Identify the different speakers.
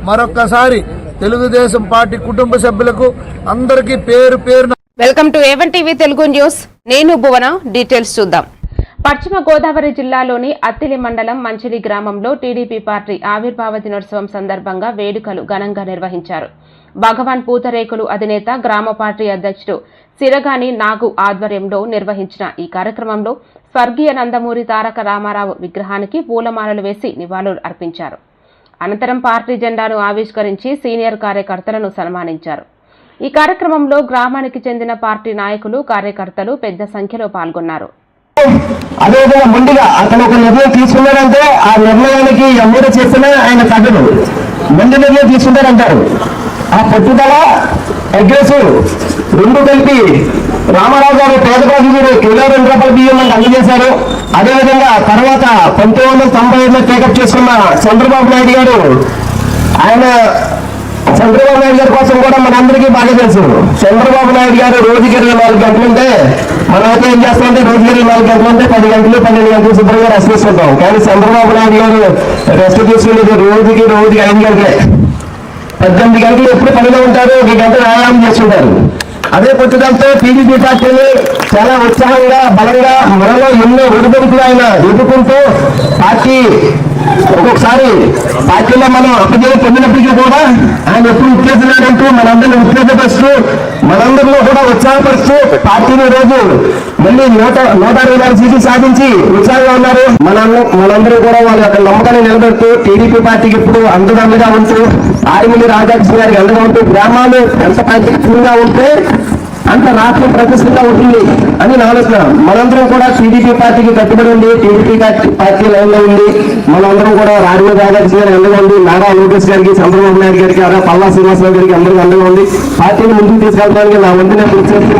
Speaker 1: మరొక్కసారి తెలుగుదేశం పార్టీ కుటుంబ సభ్యులకు అందరికీ పేరు పేరున
Speaker 2: welcome to A1 TV Telugu news. నేను భువన. డీటెయిల్స్ చూద్దాం. పశ్చిమ గోదావరి జిల్లాలోని అత్తిలి మండలం మంచిలి గ్రామంలో టీడీపీ పార్టీ ఆవిర్భావ దినోత్సవం సందర్భంగా వేడుకలు ఘనంగా నిర్వహించారు. భగవాన్ పూతరేకులు అధినేత గ్రామ పార్టీ అధ్యక్షుడు సిరగాని నాగు ఆధ్వర్యంలో నిర్వహించిన ఈ కార్యక్రమంలో స్వర్గీయ నందమూరి తారక రామారావు విగ్రహానికి పూలమాలలు వేసి నివాళులు అర్పించారు. అనంతరం పార్టీ జెండాను ఆవిష్కరించి సీనియర్ కార్యకర్తలను సన్మానించారు. ఈ కార్యక్రమంలో గ్రామానికి చెందిన పార్టీ నాయకులు, కార్యకర్తలు పెద్ద సంఖ్యలో పాల్గొన్నారు.
Speaker 3: అదేవిధంగా ముందుగా అతను ఒక నిర్ణయం తీసుకున్నాడంటే ఆ నిర్ణయానికి ఎవరు చేసినా ఆయన తగ్గదు. ముందు నిర్ణయం తీసుకుంటారంటారు. ఆ పట్టుదల, అగ్రెసివ్ రెండు కలిపి రామారావు గారు పేద ప్రజలు కిలో 2 రూపాయల బియ్యం మనకు అందజేశారు. అదేవిధంగా తర్వాత 1990లో టేకప్ చేసుకున్న చంద్రబాబు నాయుడు గారు, ఆయన చంద్రబాబు నాయుడు గారి కోసం కూడా మనందరికీ బాగా తెలుసు. చంద్రబాబు నాయుడు గారు రోజుకి 24 గంటలు ఉంటే మనమైతే ఏం చేస్తామంటే రోజుకి 24 గంటలు ఉంటే 10 గంటలు 12 గంటలు శుభ్రంగా రెస్ట్ తీసుకుంటాం. కానీ చంద్రబాబు నాయుడు గారు రెస్ట్ తీసుకునేది రోజుకి 5 గంటలే. 18 గంటలు ఎప్పుడు పనిలో ఉంటారు, 1 గంట వ్యాయామం చేస్తుంటారు. అదే పట్టుదలతో టీడీపీ పార్టీని చాలా ఉత్సాహంగా, బలంగా మనలో ఎన్నో ఒడిదుడుకులు ఆయన ఎదుర్కొంటూ పార్టీ ఒక్కొక్కసారి పార్టీలో మనం అప్పజయం పొందినప్పటికీ కూడా ఆయన ఎప్పుడు ఉత్తేజనాడంటూ మనందరినీ ఉత్తేజపరుస్తూ మనందరిలో కూడా ఉత్సాహపరుస్తూ పార్టీని రోజు మళ్ళీ 124 సీట్లు సాధించి ఉత్సాహంగా ఉన్నారు. మనందరూ కూడా వాళ్ళ యొక్క నమ్మకాన్ని నిలబెడుతూ టీడీపీ పార్టీకి ఇప్పుడు అండదండగా ఉంటూ ఆర్మిలి రాధాకృష్ణ గారికి అండగా ఉంటూ గ్రామాలు ఎంత పార్టీగా ఉంటే అంత రాష్ట్రం ప్రతిష్టంగా ఉంటుంది అని నా ఆలోచన. మనందరం కూడా టీడీపీ పార్టీకి కట్టుబడి ఉండి టీడీపీ పార్టీ లైన్లో ఉండి మనందరం కూడా ఆర్మిలి రాధాకృష్ణ గారికి అండగా ఉండి నారా లోకేష్ గారికి, చంద్రబాబు నాయుడు గారికి, పల్లా శ్రీనివాసరావు గారికి అందరికీ అండగా ఉండి పార్టీని ముందుకు తీసుకెళ్ళడానికి నా వంతు నేను